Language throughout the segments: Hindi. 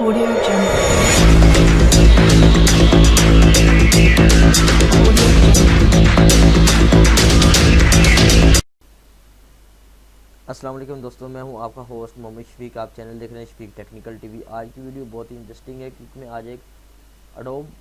Audio Jungle. अस्सलाम वालेकुम दोस्तों, मैं हूं आपका होस्ट मोहम्मद शफीक। आप चैनल देख रहे हैं शफीक टेक्निकल टीवी। आज की वीडियो बहुत ही इंटरेस्टिंग है क्योंकि मैं आज एक अडोब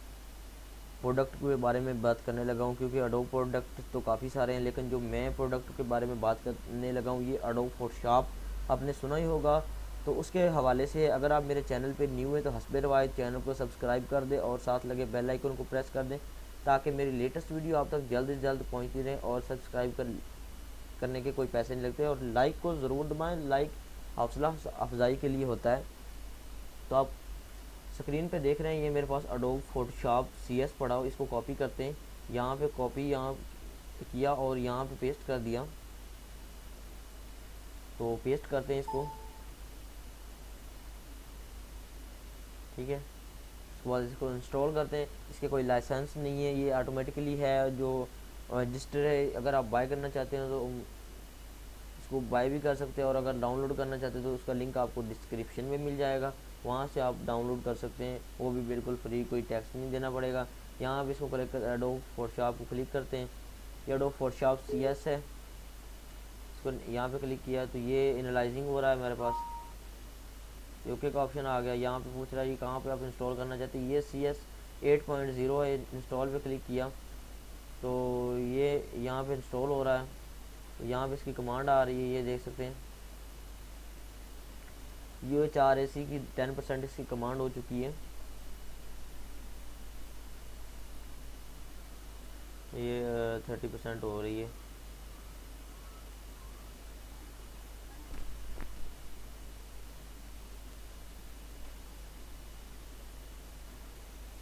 प्रोडक्ट के बारे में बात करने लगा हूं। क्योंकि अडोब प्रोडक्ट तो काफ़ी सारे हैं, लेकिन जो मैं प्रोडक्ट के बारे में बात करने लगा हूं ये अडोब फोटोशॉप, आपने सुना ही होगा। तो उसके हवाले से अगर आप मेरे चैनल पर न्यू है तो हस्बे रवायत चैनल को सब्सक्राइब कर दें और साथ लगे बेल आइकन को प्रेस कर दें ताकि मेरी लेटेस्ट वीडियो आप तक जल्द से जल्द पहुँचती रहे। और सब्सक्राइब करने के कोई पैसे नहीं लगते और लाइक को ज़रूर दबाएं। लाइक हौसला अफजाई के लिए होता है। तो आप स्क्रीन पे देख रहे हैं ये मेरे पास अडोब फोटोशॉप CS पड़ा हो। इसको कॉपी करते हैं, यहाँ पे कॉपी यहाँ किया और यहाँ पे पेस्ट कर दिया। तो पेस्ट करते हैं इसको, ठीक है। उसके बाद इसको इंस्टॉल करते हैं। इसके कोई लाइसेंस नहीं है, ये ऑटोमेटिकली है जो रजिस्टर है। अगर आप बाय करना चाहते हैं तो इसको बाय भी कर सकते हैं और अगर डाउनलोड करना चाहते हैं तो उसका लिंक आपको डिस्क्रिप्शन में मिल जाएगा, वहाँ से आप डाउनलोड कर सकते हैं। वो भी बिल्कुल फ्री, कोई टैक्स नहीं देना पड़ेगा। यहाँ पे इसको क्लिक कर एडोब फोटोशॉप को क्लिक करते हैं। ये एडोब फोटोशॉप CS है, इसको यहाँ पे क्लिक किया तो ये एनालाइजिंग हो रहा है मेरे पास। ओके का ऑप्शन आ गया। यहाँ पे पूछ रहा है कि कहाँ पे आप इंस्टॉल करना चाहते हैं। ये CS 8.0 है। इंस्टॉल पे क्लिक किया तो ये यहाँ पे इंस्टॉल हो रहा है। तो यहाँ पे इसकी कमांड आ रही है, ये देख सकते हैं। UHRAC की 10% इसकी कमांड हो चुकी है। ये 30% हो रही है।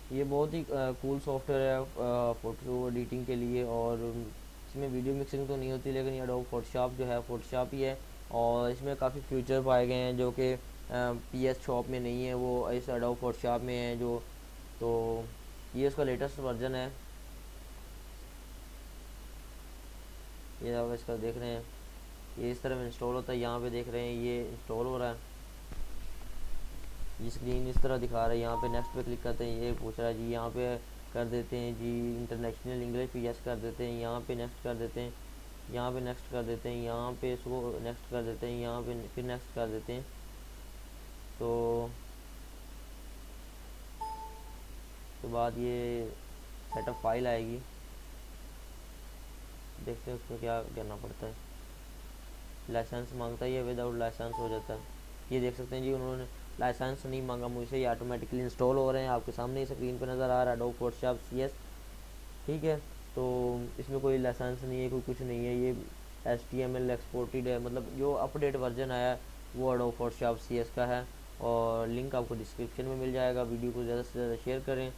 ये बहुत ही कूल सॉफ्टवेयर है फ़ोटो एडिटिंग के लिए। और इसमें वीडियो मिक्सिंग तो नहीं होती, लेकिन ये एडोब फोटोशॉप जो है फोटोशॉप ही है। और इसमें काफ़ी फीचर पाए गए हैं जो कि PS शॉप में नहीं है, वो इस एडोब फोटोशॉप में है जो। तो ये उसका लेटेस्ट वर्जन है। ये आप इसका देख रहे हैं, ये इस तरह में इंस्टॉल होता है। यहाँ पे देख रहे हैं ये इंस्टॉल हो रहा है। ये स्क्रीन इस तरह दिखा रहा है। यहाँ पे नेक्स्ट पे क्लिक करते हैं, ये पूछ रहा है जी, यहाँ पे कर देते हैं जी इंटरनेशनल इंग्लिश पे यस कर देते हैं। यहाँ पे नेक्स्ट कर देते हैं, यहाँ पे नेक्स्ट कर देते हैं, यहाँ पे इसको नेक्स्ट कर देते हैं, यहाँ पे फिर नेक्स्ट कर देते हैं। तो उसके बाद ये सेटअप फाइल आएगी, देखते हैं उसमें क्या करना पड़ता है। लाइसेंस मांगता है, ये विदाउट लाइसेंस हो जाता है। ये देख सकते हैं जी, उन्होंने लाइसेंस नहीं मांगा मुझसे, ये ऑटोमेटिकली इंस्टॉल हो रहे हैं। आपके सामने ही स्क्रीन पर नज़र आ रहा है एडोब फोटोशॉप CS, ठीक है। तो इसमें कोई लाइसेंस नहीं है, कोई कुछ नहीं है। ये HTML एक्सपोर्टेड है, मतलब जो अपडेट वर्जन आया है वो एडोब फोटोशॉप CS का है। और लिंक आपको डिस्क्रिप्शन में मिल जाएगा। वीडियो को ज़्यादा से ज़्यादा शेयर करें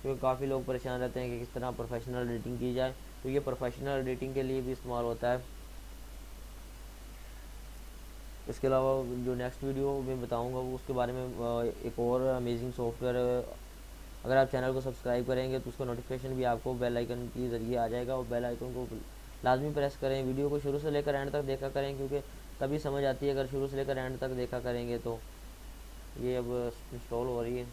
क्योंकि काफ़ी लोग परेशान रहते हैं कि किस तरह प्रोफेशनल एडिटिंग की जाए। तो ये प्रोफेशनल एडिटिंग के लिए भी इस्तेमाल होता है। इसके अलावा जो नेक्स्ट वीडियो में बताऊंगा वो उसके बारे में एक और अमेजिंग सॉफ्टवेयर। अगर आप चैनल को सब्सक्राइब करेंगे तो उसका नोटिफिकेशन भी आपको बेल आइकन के ज़रिए आ जाएगा और बेल आइकन को लाजमी प्रेस करें। वीडियो को शुरू से लेकर एंड तक देखा करें क्योंकि तभी समझ आती है। अगर शुरू से लेकर एंड तक देखा करेंगे तो ये अब इंस्टॉल हो रही है।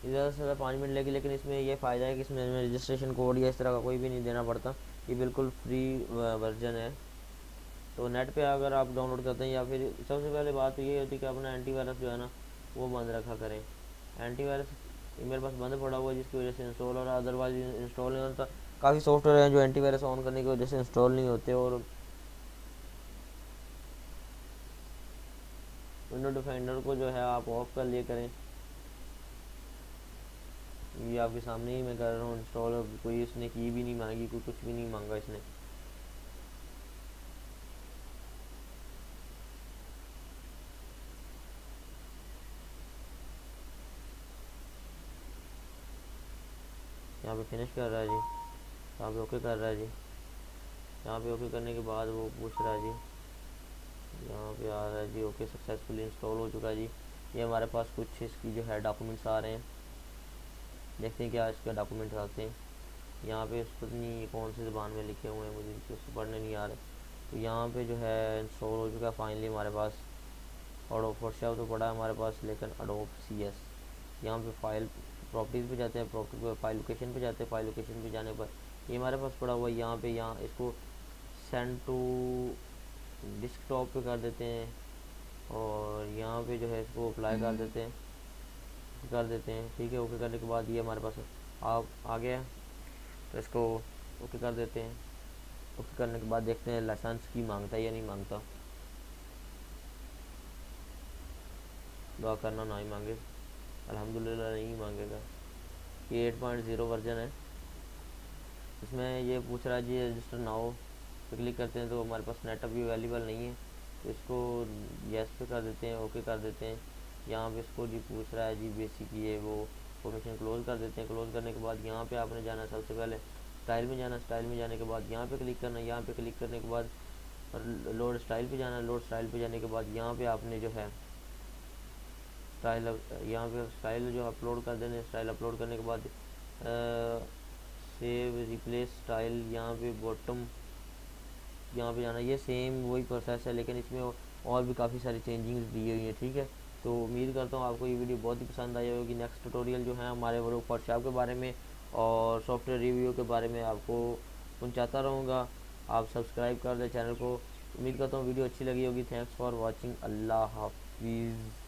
ज़्यादा से ज़्यादा 5 मिनट लगे, लेकिन इसमें यह फ़ायदा है कि इसमें रजिस्ट्रेशन कोड या इस तरह का कोई भी नहीं देना पड़ता। ये बिल्कुल फ्री वर्जन है। तो नेट पे अगर आप डाउनलोड करते हैं या फिर सबसे पहले बात तो ये होती है कि अपना एंटीवायरस जो है ना वो बंद रखा करें। एंटीवायरस मेरे पास बंद पड़ा हुआ है जिसकी वजह से इंस्टॉल हो रहा है, अदरवाइज इंस्टॉल नहीं होता। काफ़ी सॉफ्टवेयर हैं जो एंटीवायरस ऑन करने की वजह से इंस्टॉल नहीं होते। और विंडो डिफाइंडर को जो है आप ऑफ कर लिए करें। ये आपके सामने ही मैं कर रहा हूँ इंस्टॉल। कोई इसने की भी नहीं मांगी, कोई कुछ भी नहीं मांगा इसने। यहाँ पे फिनिश कर रहा है जी, यहाँ पे ओके कर रहा है जी। यहाँ पे ओके करने के बाद वो पूछ रहा है जी, यहाँ पे आ रहा है जी ओके सक्सेसफुली इंस्टॉल हो चुका है जी। ये हमारे पास कुछ इसकी जो है डॉक्यूमेंट्स आ रहे हैं, देखते हैं क्या इसके डॉक्यूमेंट्स आते हैं। यहाँ पे पता नहीं कौन सी ज़बान में लिखे हुए हैं, मुझे उससे पढ़ने नहीं आ रहे। तो यहाँ पे जो है इंस्टॉल हो चुका है फाइनली हमारे पास। और फोटोशॉप तो पड़ा है हमारे पास, लेकिन एडोब CS यहाँ पे फाइल प्रॉपर्टीज़ पे जाते हैं, प्रॉपर्टी पे फाइल लोकेशन पे जाते हैं, फाइल लोकेशन पे जाने पर ये हमारे पास पड़ा हुआ है। यहाँ इसको सेंड टू डेस्कटॉप पे कर देते हैं, और यहाँ पे जो है इसको अप्लाई कर देते हैं ठीक है। ओके करने के बाद ये हमारे पास आप आ गया, तो इसको ओके कर देते हैं। ओके करने के बाद देखते हैं लाइसेंस की मांगता है या नहीं मांगता। दुआ करना ना ही मांगे, अल्हम्दुलिल्लाह नहीं मांगेगा। ये 8.0 वर्जन है। इसमें ये पूछ रहा है जी रजिस्टर नाउ पे क्लिक करते हैं तो हमारे पास नेट अभी अवेलेबल नहीं है, तो इसको यस पे कर देते हैं, ओके कर देते हैं। यहाँ पे इसको जी पूछ रहा है जी बेसिक ये वो फॉर्मेशन क्लोज कर देते हैं। क्लोज करने के बाद यहाँ पे आपने जाना है सबसे पहले स्टाइल में जाना, स्टाइल में जाने के बाद यहाँ पे क्लिक करना, यहाँ पे क्लिक करने के बाद लोड स्टाइल पे जाना, लोड स्टाइल पे जाने के बाद यहाँ पे आपने जो है स्टाइल, यहाँ पे स्टाइल जो अपलोड कर देने, स्टाइल अपलोड करने के बाद सेव रिप्लेस स्टाइल, यहाँ पे बॉटम यहाँ पे जाना। ये सेम वही प्रोसेस है, लेकिन इसमें और भी काफ़ी सारी चेंजिंग्स दी हुई हैं ठीक है। तो उम्मीद करता हूँ आपको ये वीडियो बहुत ही पसंद आई होगी। नेक्स्ट ट्यूटोरियल जो है हमारे वो फोटोशॉप के बारे में और सॉफ्टवेयर रिव्यू के बारे में आपको पहुँचाता रहूँगा। आप सब्सक्राइब कर दें चैनल को। उम्मीद करता हूँ वीडियो अच्छी लगी होगी। Thanks for watching. अल्लाह हाफिज़।